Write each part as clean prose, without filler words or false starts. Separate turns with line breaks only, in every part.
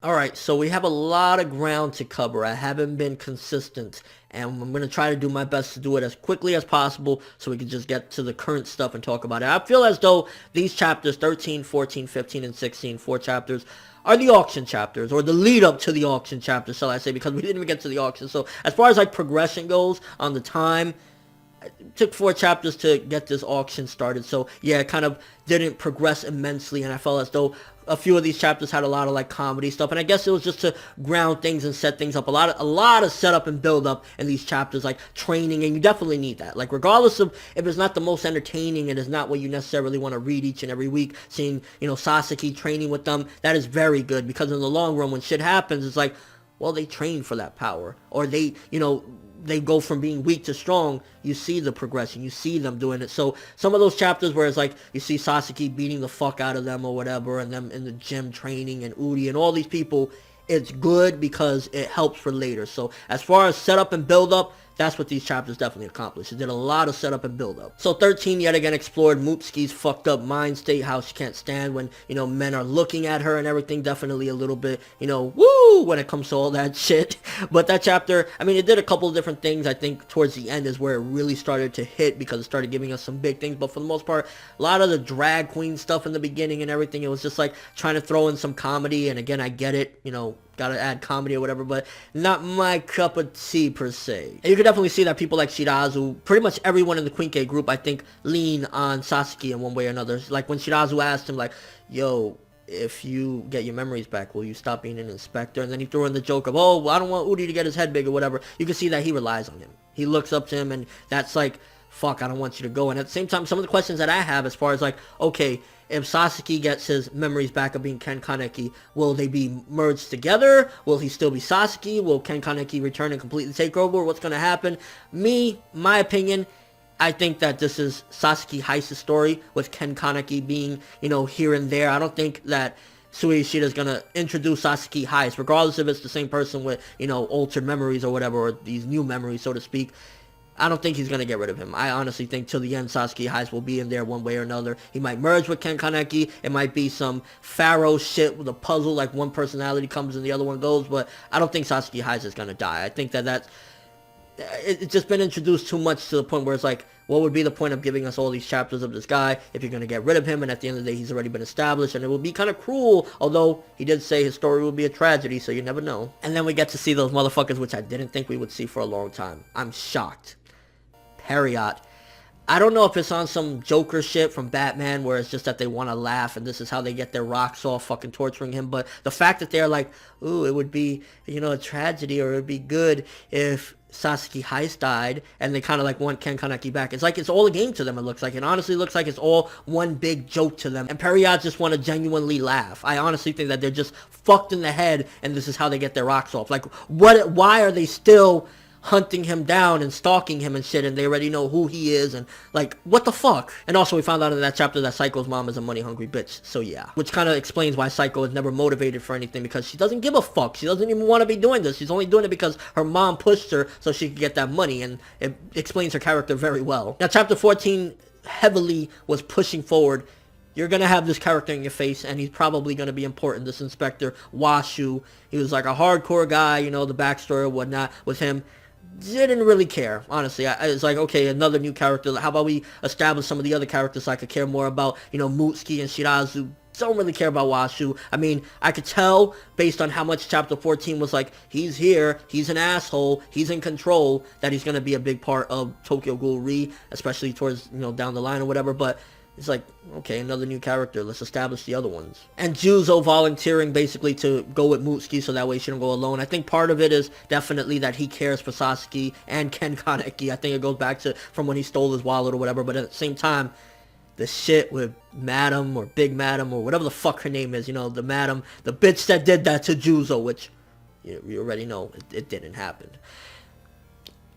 Alright, so we have a lot of ground to cover. I haven't been consistent, and I'm going to try to do my best to do it as quickly as possible so we can just get to the current stuff and talk about it. I feel as though these chapters, 13, 14, 15, and 16, 4 chapters, are the auction chapters, or the lead up to the auction chapters, shall I say, because we didn't even get to the auction. So as far as like progression goes on the time, it took 4 chapters to get this auction started, so yeah, it kind of didn't progress immensely, and I felt as though a few of these chapters had a lot of like comedy stuff, and I guess it was just to ground things and set things up. A lot of setup and build up in these chapters, like training, and you definitely need that. Like regardless of if it's not the most entertaining and it's not what you necessarily want to read each and every week, seeing Sasaki training with them, that is very good, because in the long run when shit happens, it's like, well, they train for that power, or they go from being weak to strong. You see the progression, you see them doing it. So some of those chapters where it's like you see Sasaki beating the fuck out of them or whatever, and them in the gym training, and Uri and all these people, it's good because it helps for later. So as far as setup and build up, that's what these chapters definitely accomplished. It did a lot of setup and build up. So 13 yet again explored Mutsuki's fucked up mind state, how she can't stand when, men are looking at her and everything. Definitely a little bit, woo, when it comes to all that shit. But that chapter, I mean, it did a couple of different things. I think towards the end is where it really started to hit, because it started giving us some big things. But for the most part, a lot of the drag queen stuff in the beginning and everything, it was just like trying to throw in some comedy. And again, I get it, gotta add comedy or whatever, but not my cup of tea per se. And you can definitely see that people like Shirazu, pretty much everyone in the Quinque group, I think, lean on Sasaki in one way or another. Like when Shirazu asked him, like, yo, if you get your memories back, will you stop being an inspector? And then he threw in the joke of, oh, well, I don't want Uri to get his head big or whatever. You can see that he relies on him. He looks up to him, and that's like, fuck, I don't want you to go. And at the same time, some of the questions that I have as far as like, okay, if Sasaki gets his memories back of being Ken Kaneki, will they be merged together? Will he still be Sasaki? Will Ken Kaneki return and completely take over? What's going to happen? My opinion, I think that this is Sasaki Heise's story, with Ken Kaneki being, here and there. I don't think that Sui Ishida is going to introduce Sasaki Heise, regardless if it's the same person with, altered memories or whatever, or these new memories, so to speak. I don't think he's going to get rid of him. I honestly think till the end, Sasaki Heise will be in there one way or another. He might merge with Ken Kaneki. It might be some Pharaoh shit with a puzzle, like one personality comes and the other one goes, but I don't think Sasaki Heise is going to die. I think it's just been introduced too much to the point where it's like, what would be the point of giving us all these chapters of this guy if you're going to get rid of him, and at the end of the day, he's already been established, and it would be kind of cruel, although he did say his story will be a tragedy, so you never know. And then we get to see those motherfuckers, which I didn't think we would see for a long time. I'm shocked. Harriot. I don't know if it's on some Joker shit from Batman where it's just that they want to laugh and this is how they get their rocks off, fucking torturing him, but the fact that they're like, ooh, it would be, a tragedy, or it would be good if Sasaki Heise died, and they kind of like want Ken Kaneki back. It's like it's all a game to them, it looks like. It honestly looks like it's all one big joke to them, and Perriot just want to genuinely laugh. I honestly think that they're just fucked in the head, and this is how they get their rocks off. Like, why are they still hunting him down and stalking him and shit, and they already know who he is, and like, what the fuck? And also we found out in that chapter that Psycho's mom is a money hungry bitch, so yeah, which kind of explains why Psycho is never motivated for anything, because she doesn't give a fuck. She doesn't even want to be doing this. She's only doing it because her mom pushed her so she could get that money, and it explains her character very well. Now chapter 14 heavily was pushing forward, you're going to have this character in your face, and he's probably going to be important, this Inspector Washu. He was like a hardcore guy, the backstory or whatnot with him. Didn't really care, honestly. It's like, okay, another new character. How about we establish some of the other characters so I could care more about, Mutsuki and Shirazu. Don't really care about Washu. I mean, I could tell based on how much chapter 14 was like, he's here, he's an asshole, he's in control, that he's going to be a big part of Tokyo Ghoul Re, especially towards, down the line or whatever, but it's like, okay, another new character. Let's establish the other ones. And Juzo volunteering basically to go with Mutsuki so that way she don't go alone. I think part of it is definitely that he cares for Sasaki and Ken Kaneki. I think it goes back to from when he stole his wallet or whatever. But at the same time, the shit with Madam or Big Madam or whatever the fuck her name is, the Madam, the bitch that did that to Juzo, which you already know it didn't happen.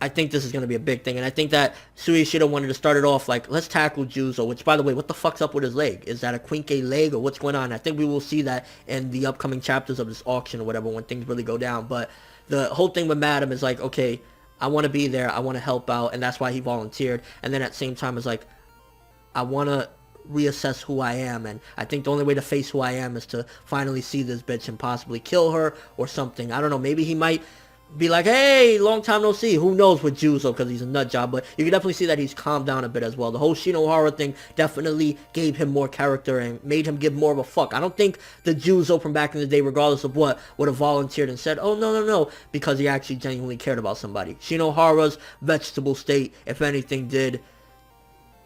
I think this is going to be a big thing, and I think that Sui Ishida wanted to start it off like, let's tackle Juzo, which, by the way, what the fuck's up with his leg? Is that a Quinque leg, or what's going on? I think we will see that in the upcoming chapters of this auction or whatever, when things really go down, but the whole thing with Madam is like, okay, I want to be there, I want to help out, and that's why he volunteered, and then at the same time, it's like, I want to reassess who I am, and I think the only way to face who I am is to finally see this bitch and possibly kill her or something. I don't know, maybe he might be like, hey, long time no see. Who knows with Juzo, because he's a nut job, but you can definitely see that he's calmed down a bit as well. The whole Shinohara thing definitely gave him more character and made him give more of a fuck. I don't think the Juzo from back in the day, regardless of what, would have volunteered and said, oh, no, because he actually genuinely cared about somebody. Shinohara's vegetable state, if anything, did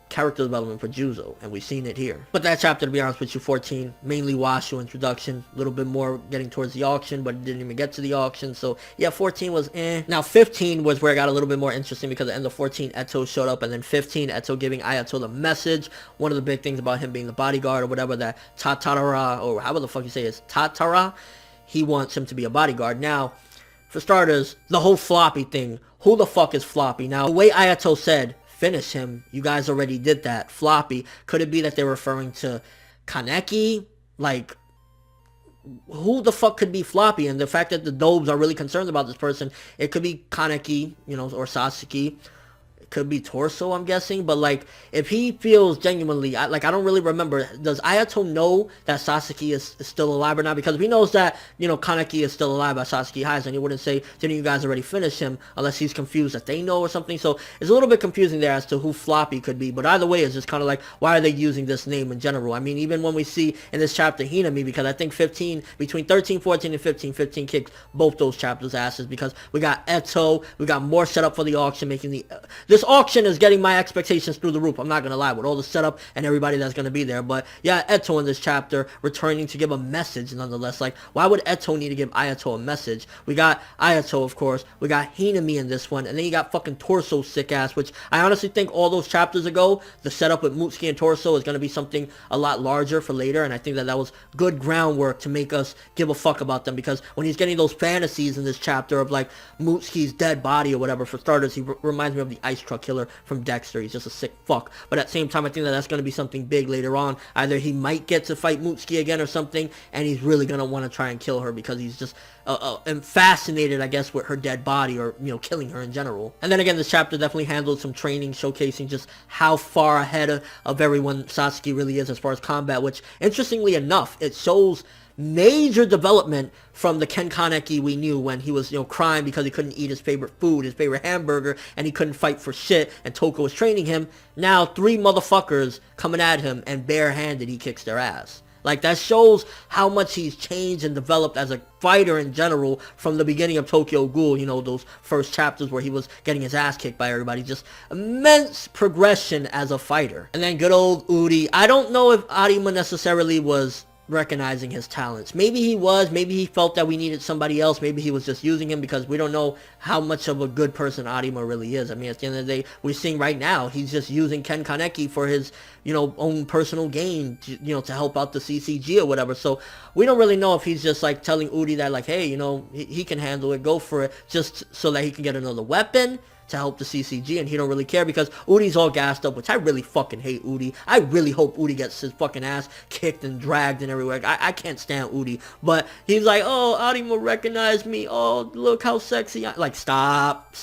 character development for Juzo, and we've seen it here. But that chapter, to be honest with you, 14, mainly Washu introduction, a little bit more getting towards the auction, but it didn't even get to the auction, so yeah, 14 was eh. Now 15 was where it got a little bit more interesting, because at the end of 14, Eto showed up, and then 15, Eto giving Ayato the message. One of the big things about him being the bodyguard or whatever, that Tatara, or however the fuck you say it is, Tatara, he wants him to be a bodyguard. Now, for starters, the whole floppy thing, who the fuck is floppy? Now, the way Ayato said, finish him, you guys already did that. Floppy, could it be that they're referring to Kaneki? Like, who the fuck could be Floppy? And the fact that the Dobes are really concerned about this person, it could be Kaneki, you know, or Sasaki. It could be Torso, I'm guessing. But like, if he feels genuinely, I don't really remember, does Ayato know that Sasaki is still alive or not? Because if he knows that, you know, Kaneki is still alive by Sasaki highs, and he wouldn't say, didn't you guys already finish him, unless he's confused that they know or something. So it's a little bit confusing there as to who Floppy could be. But either way, it's just kind of like, why are they using this name in general? I mean, even when we see in this chapter Hinami, because I think 15, between 13, 14, and 15, 15 kicked both those chapters' asses, because we got Eto, we got more setup for the auction, making this auction is getting my expectations through the roof. I'm not gonna lie, with all the setup and everybody that's gonna be there. But yeah, Eto in this chapter returning to give a message nonetheless. Like, why would Eto need to give Ayato a message? We got Ayato, of course. We got Hinami in this one, and then you got fucking Torso sick ass, which I honestly think all those chapters ago, the setup with Mutsuki and Torso is gonna be something a lot larger for later, and I think that was good groundwork to make us give a fuck about them, because when he's getting those fantasies in this chapter of like Mutsuki's dead body or whatever, for starters, he reminds me of the ice truck killer from Dexter. He's just a sick fuck. But at the same time, I think that that's going to be something big later on. Either he might get to fight Mutsuki again or something, and he's really going to want to try and kill her, because he's just fascinated, I guess, with her dead body, or, you know, killing her in general. And then again, this chapter definitely handled some training, showcasing just how far ahead of everyone Sasuke really is as far as combat, which, interestingly enough, it shows major development from the Ken Kaneki we knew when he was, you know, crying because he couldn't eat his favorite food, his favorite hamburger, and he couldn't fight for shit, and Toko was training him. Now 3 motherfuckers coming at him, and barehanded he kicks their ass. Like, that shows how much he's changed and developed as a fighter in general from the beginning of Tokyo Ghoul, you know, those first chapters where he was getting his ass kicked by everybody. Just immense progression as a fighter. And then good old Uri. I don't know if Arima necessarily was recognizing his talents. Maybe he was, maybe he felt that we needed somebody else, maybe he was just using him, because we don't know how much of a good person Arima really is. I mean, at the end of the day, we're seeing right now, he's just using Ken Kaneki for his, you know, own personal gain, to, you know, to help out the CCG or whatever. So we don't really know if he's just like telling Uri that, like, hey, you know, he can handle it, go for it, just so that he can get another weapon to help the CCG, and he don't really care, because Uri's all gassed up, which I really fucking hate Uri. I really hope Uri gets his fucking ass kicked and dragged and everywhere. I can't stand Uri, but he's like, oh, Arima recognized me, oh, look how sexy like, stop.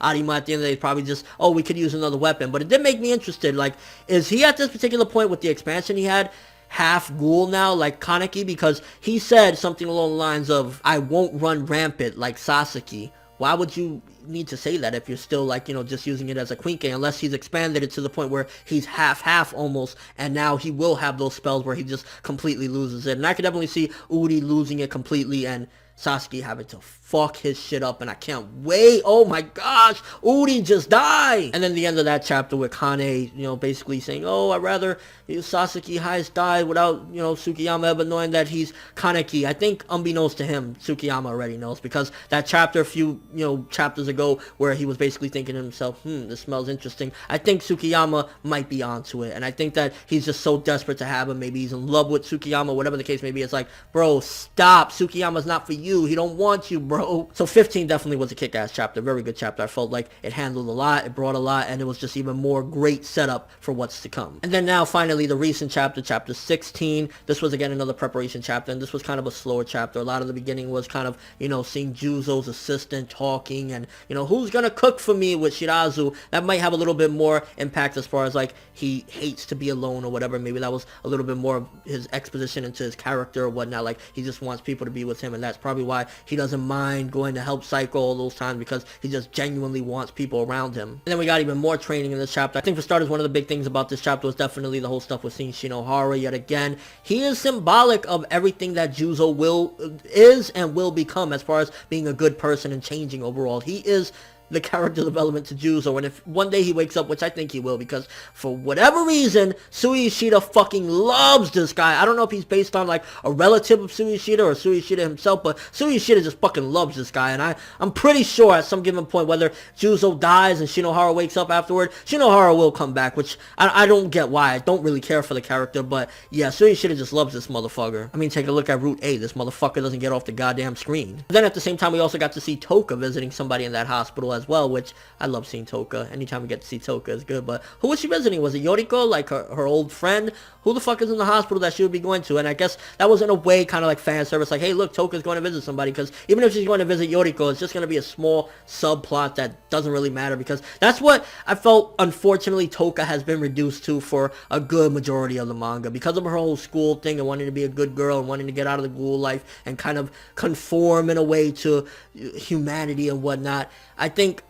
Arima at the end of the day is probably just, oh, we could use another weapon. But it did make me interested, like, is he at this particular point with the expansion he had half ghoul now, like Kaneki? Because he said something along the lines of, I won't run rampant like Sasaki. Why would you need to say that if you're still, like, you know, just using it as a quinke, unless he's expanded it to the point where he's half almost, and now he will have those spells where he just completely loses it. And I could definitely see Uri losing it completely and Sasuke having to fuck his shit up, and I can't wait. Oh my gosh, Uri just die. And then the end of that chapter with Kane, you know, basically saying, oh, I'd rather Sasuke highest die without, you know, Tsukiyama ever knowing that he's Kaneki. I think unbeknownst to him, Tsukiyama already knows, because that chapter a few, you know, chapters ago where he was basically thinking to himself, this smells interesting. I think Tsukiyama might be onto it, and I think that he's just so desperate to have him. Maybe he's in love with Tsukiyama, whatever the case may be. It's like, bro, stop. Tsukiyama's not for you. He don't want you, bro. So 15 definitely was a kick-ass chapter. Very good chapter. I felt like it handled a lot, it brought a lot, and it was just even more great setup for what's to come. And then now finally the recent chapter, chapter 16. This was again another preparation chapter, and this was kind of a slower chapter. A lot of the beginning was kind of, you know, seeing Juzo's assistant talking and, you know, who's gonna cook for me with Shirazu. That might have a little bit more impact as far as like he hates to be alone or whatever. Maybe that was a little bit more of his exposition into his character or whatnot. Like he just wants people to be with him, and that's probably why he doesn't mind going to help Psycho all those times, because he just genuinely wants people around him. And then we got even more training in this chapter. I think for starters, one of the big things about this chapter was definitely the whole stuff with seeing Shinohara yet again. He is symbolic of everything that Juzo is and will become as far as being a good person and changing overall. He is the character development to Juzo, and if one day he wakes up, which I think he will, because for whatever reason, Sui Ishida fucking loves this guy. I don't know if he's based on like a relative of Sui Ishida or Sui Ishida himself, but Sui Ishida just fucking loves this guy, and I'm pretty sure at some given point, whether Juzo dies and Shinohara wakes up afterward, Shinohara will come back, which I don't get why. I don't really care for the character, but yeah, Sui Ishida just loves this motherfucker. I mean, take a look at Route A. This motherfucker doesn't get off the goddamn screen. Then at the same time, we also got to see Toka visiting somebody in that hospital as well, which I love seeing Toka. Anytime we get to see Toka is good. But who was she visiting? Was it Yoriko, like her old friend? Who the fuck is in the hospital that she would be going to? And I guess that was in a way kind of like fan service, like, hey, look, Toka's going to visit somebody, because even if she's going to visit Yoriko, it's just going to be a small subplot that doesn't really matter, because that's what I felt, unfortunately, Toka has been reduced to for a good majority of the manga, because of her whole school thing and wanting to be a good girl and wanting to get out of the ghoul life and kind of conform in a way to humanity and whatnot. I think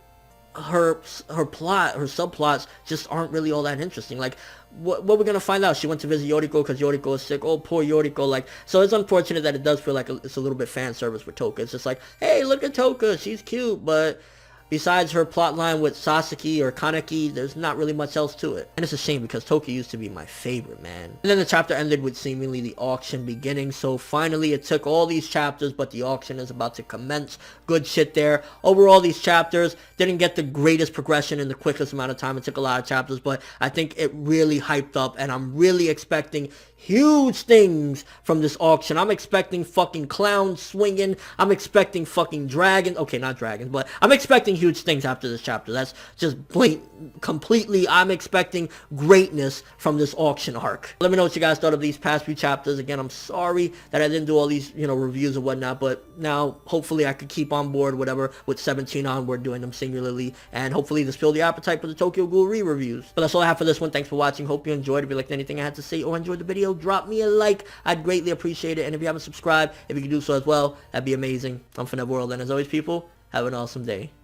her subplots just aren't really all that interesting. Like, what we're gonna find out? She went to visit Yoriko because Yoriko is sick. Oh, poor Yoriko. Like, so it's unfortunate that it does feel like it's a little bit fan service with Toka. It's just like, hey, look at Toka, she's cute, but besides her plotline with Sasaki or Kaneki, there's not really much else to it. And it's a shame, because Toka used to be my favorite, man. And then the chapter ended with seemingly the auction beginning. So finally, it took all these chapters, but the auction is about to commence. Good shit there. Overall, these chapters didn't get the greatest progression in the quickest amount of time. It took a lot of chapters, but I think it really hyped up, and I'm really expecting huge things from this auction. I'm expecting fucking clowns swinging. I'm expecting fucking dragons. Okay, not dragons, but I'm expecting huge things after this chapter. That's just blatant, completely. I'm expecting greatness from this auction arc. Let me know what you guys thought of these past few chapters. Again, I'm sorry that I didn't do all these, you know, reviews and whatnot, but now hopefully I could keep on board whatever with 17 onward, doing them singularly, and hopefully this filled the appetite for the Tokyo Ghoul re-reviews. But that's all I have for this one. Thanks for watching. Hope you enjoyed. If you liked anything I had to say or enjoyed the video, drop me a like. I'd greatly appreciate it. And if you haven't subscribed, if you could do so as well, that'd be amazing. I'm ForneverWorld, and as always, people, have an awesome day.